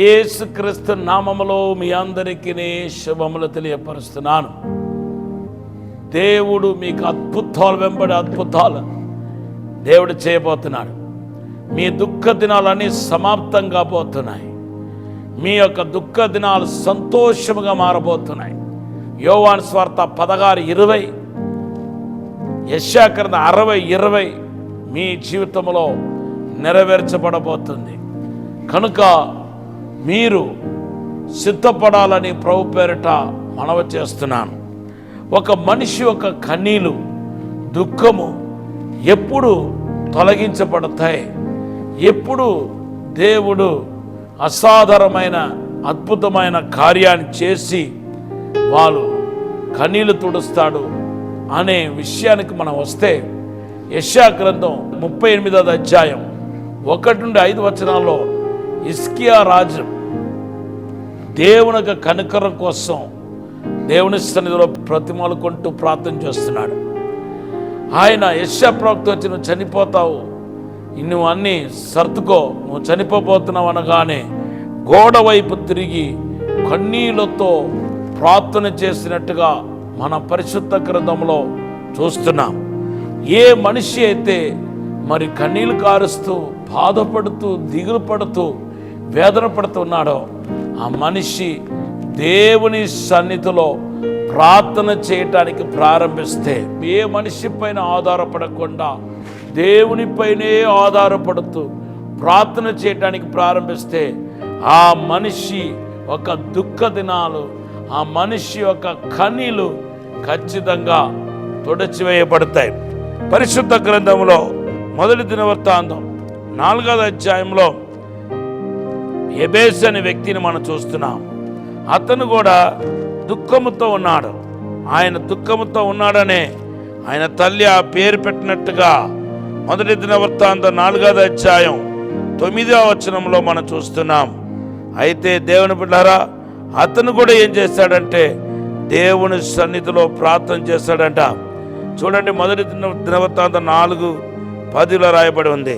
యేసుక్రీస్తు నామములో మీ అందరికీ శుభములు తెలియపరుస్తున్నాను. దేవుడు మీకు అద్భుతాలు వెంబడి అద్భుతాలు దేవుడు చేయబోతున్నాడు. మీ దుఃఖ దినాలన్నీ సమాప్తం కాబోతున్నాయి. మీ యొక్క దుఃఖ దినాలు సంతోషముగా మారబోతున్నాయి. యోవాను స్వార్త 16:20, యెషయా గ్రంథం 60:20 మీ జీవితంలో నెరవేర్చబడబోతుంది. కనుక మీరు సిద్ధపడాలని ప్రభు పేరిట మనవి చేస్తున్నాను. ఒక మనిషి యొక్క కన్నీలు, దుఃఖము ఎప్పుడు తొలగించబడతాయి? ఎప్పుడు దేవుడు అసాధారణమైన అద్భుతమైన కార్యాన్ని చేసి వాళ్ళు కన్నీళ్లు తుడుస్తాడు అనే విషయానికి మనం వస్తే, యెషయా గ్రంథం 38వ అధ్యాయం 1-5 వచనాల్లో హిజ్కియా రాజు దేవునికి కనికరం కోసం దేవుని సన్నిధిలో ప్రతిమలుకుంటూ ప్రార్థన చేస్తున్నాడు. ఆయన యెషయా ప్రవక్త వచ్చి నువ్వు చనిపోతావు, నువ్వు అన్నీ సర్దుకో, నువ్వు చనిపోతున్నావు అనగానే గోడ వైపు తిరిగి కన్నీళ్లతో ప్రార్థన చేసినట్టుగా మన పరిశుద్ధ గ్రంథంలో చూస్తున్నాం. ఏ మనిషి అయితే మరి కన్నీళ్లు కారుస్తూ బాధపడుతూ దిగులు పడుతూ వేదన పడుతున్నాడో ఆ మనిషి దేవుని సన్నిధిలో ప్రార్థన చేయటానికి ప్రారంభిస్తే, ఏ మనిషి పైన ఆధారపడకుండా దేవునిపైనే ఆధారపడుతూ ప్రార్థన చేయటానికి ప్రారంభిస్తే ఆ మనిషి ఒక దుఃఖ దినాలు, ఆ మనిషి యొక్క కన్నీళ్లు ఖచ్చితంగా తుడిచివేయబడతాయి. పరిశుద్ధ గ్రంథంలో 1 దినవృత్తాంతం 4వ అధ్యాయంలో యెబెసు అనే వ్యక్తిని మనం చూస్తున్నాం. అతను కూడా దుఃఖముతో ఉన్నాడు. ఆయన దుఃఖముతో ఉన్నాడనే ఆయన తల్లి ఆ పేరు పెట్టినట్టుగా 1 దినవృత్తాంతం 4వ అధ్యాయం 9వ వచనంలో మనం చూస్తున్నాం. అయితే దేవుని బిడ్డలారా, అతను కూడా ఏం చేశాడంటే దేవుని సన్నిధిలో ప్రార్థన చేశాడంట. చూడండి, 1 దినవృత్తాంతం 4:10 రాయబడి ఉంది.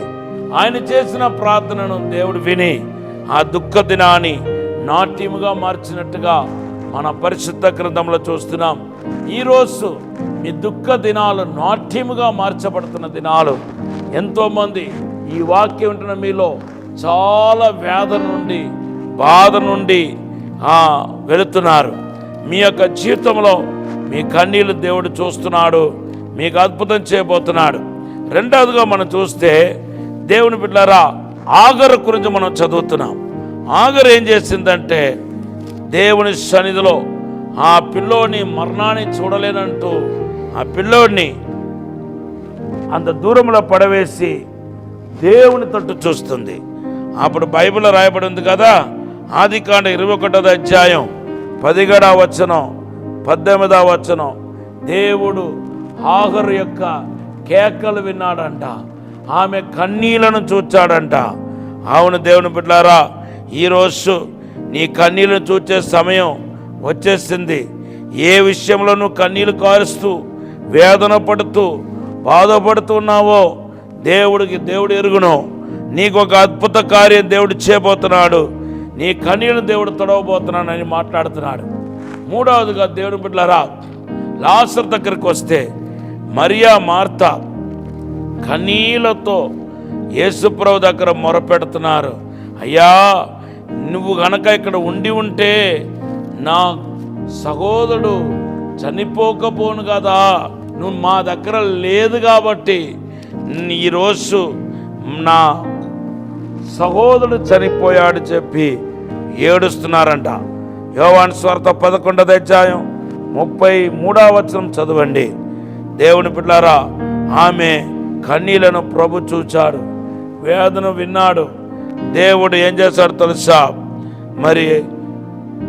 ఆయన చేసిన ప్రార్థనను దేవుడు విని ఆ దుఃఖ దినాన్ని నాట్యముగా మార్చినట్టుగా మన పరిశుద్ధ గ్రంథంలో చూస్తున్నాం. ఈరోజు మీ దుఃఖ దినాలు నాట్యముగా మార్చబడుతున్న దినాలు. ఎంతోమంది ఈ వాక్యం ఉంటున్న మీలో చాలా వేదన నుండి, బాధ నుండి వెళుతున్నారు. మీ యొక్క జీవితంలో మీ కన్నీళ్లు దేవుడు చూస్తున్నాడు, మీకు అద్భుతం చేయబోతున్నాడు. రెండవదిగా మనం చూస్తే, దేవుని బిడ్డలారా, ఆగరు గురించి మనం చదువుతున్నాం. ఆగరు ఏం చేసిందంటే దేవుని సన్నిధిలో ఆ పిల్లోని మరణాన్ని చూడలేనంటూ ఆ పిల్లోడిని అంత దూరంలో పడవేసి దేవుని తట్టు చూస్తుంది. అప్పుడు బైబిల్లో రాయబడి ఉంది కదా, ఆదికాండ 21వ అధ్యాయం 17వ వచనం 18వ వచనం, దేవుడు ఆగరు యొక్క కేకలు విన్నాడంట, ఆమె కన్నీళ్లను చూచాడంట. అవును దేవుని బిడ్డలారా, ఈరోజు నీ కన్నీళ్లను చూచే సమయం వచ్చేసింది. ఏ విషయంలో నువ్వు కన్నీళ్లు కారుస్తూ వేదన పడుతూ బాధపడుతున్నావో దేవుడు ఎరుగును. నీకు ఒక అద్భుత కార్యం దేవుడు చేయబోతున్నాడు. నీ కన్నీళ్లను దేవుడు తొడవబోతున్నాడని మాట్లాడుతున్నాడు. మూడవదిగా దేవుని బిడ్డలారా, లాజరు దగ్గరికి వస్తే మరియా మార్త కన్నీళ్లతో యేసుప్రభు దగ్గర మొరపెడుతున్నారు. అయ్యా, నువ్వు గనక ఇక్కడ ఉండి ఉంటే నా సహోదరుడు చనిపోకపోను కదా, నువ్వు మా దగ్గర లేదు కాబట్టి ఈరోజు నా సహోదరుడు చనిపోయాడు చెప్పి ఏడుస్తున్నారంట. యోవాను స్వార్త 11వ అధ్యాయం 33వ వచనం చదవండి. దేవుని బిడ్డలారా, ఆమె కన్నీళ్లను ప్రభు చూచాడు, వేదన విన్నాడు. దేవుడు ఏం చేశాడు తెలుసా? మరి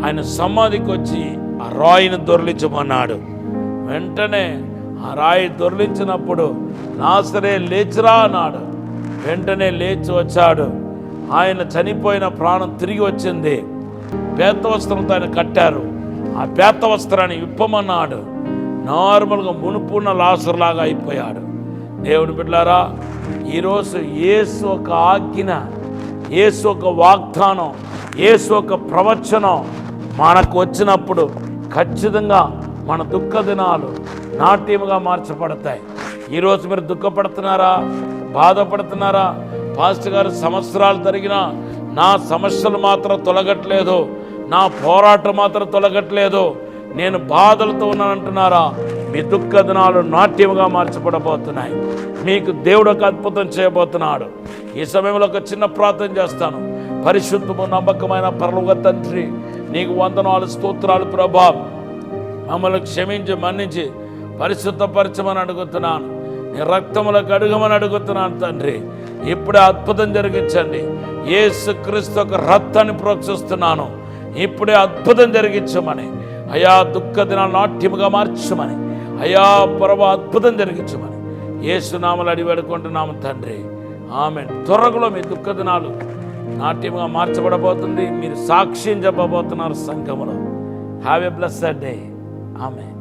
ఆయన సమాధికి వచ్చి ఆ రాయిని దొర్లించమన్నాడు. వెంటనే ఆ రాయి దొర్లించినప్పుడు లాజరే లేచిరా అన్నాడు. వెంటనే లేచి వచ్చాడు. ఆయన చనిపోయిన ప్రాణం తిరిగి వచ్చింది. పేత వస్త్రంతో ఆయన కట్టారు. ఆ పేత వస్త్రాన్ని విప్పమన్నాడు. నార్మల్గా మునుపున్న లాజరులాగా అయిపోయాడు. దేవుని బిడ్డలారా, ఈరోజు యేసు ఒక ఆజ్ఞ, యేసు ఒక వాగ్దానం యేసు ఒక ప్రవచనం మనకు వచ్చినప్పుడు ఖచ్చితంగా మన దుఃఖ దినాలు నాట్యముగా మార్చబడతాయి. ఈరోజు మీరు దుఃఖపడుతున్నారా, బాధపడుతున్నారా? పాస్టర్ గారు సంవత్సరాలు జరిగినా నా సమస్యలు మాత్రం తొలగట్లేదు, నా పోరాటం మాత్రం తొలగట్లేదు, నేను బాధలతో ఉన్నానంటున్నారా? మీ దుఃఖ దినాలు నాట్యముగా మార్చబడబోతున్నాయి. మీకు దేవుడు ఒక అద్భుతం చేయబోతున్నాడు. ఈ సమయంలో ఒక చిన్న ప్రార్థన చేస్తాను. పరిశుద్ధము నమ్మకమైన పరలోక తండ్రి, నీకు వందనాలు, స్తోత్రాలు ప్రభా. మమ్మల్ని క్షమించి మన్నించి పరిశుద్ధపరచమని అడుగుతున్నాను. నీ రక్తములకు అడుగమని అడుగుతున్నాను తండ్రి. ఇప్పుడే అద్భుతం జరిగించండి. యేసుక్రీస్తు ఒక రక్తాన్ని ప్రోక్షిస్తున్నాను. ఇప్పుడే అద్భుతం జరిగించమని అయా, దుఃఖ దినాలు నాట్యముగా మార్చమని అయా ప్రభా, అద్భుతం జరిగించమని యేసునామములో అడిగి వేడుకుంటున్నాము తండ్రి. ఆమేన్. త్వరలో మీ దుఃఖ దినాలు నాట్యముగా మార్చబడబోతుంది. మీరు సాక్ష్యం చెప్పబోతున్నారు సంఘములో. Have a blessed day. Amen.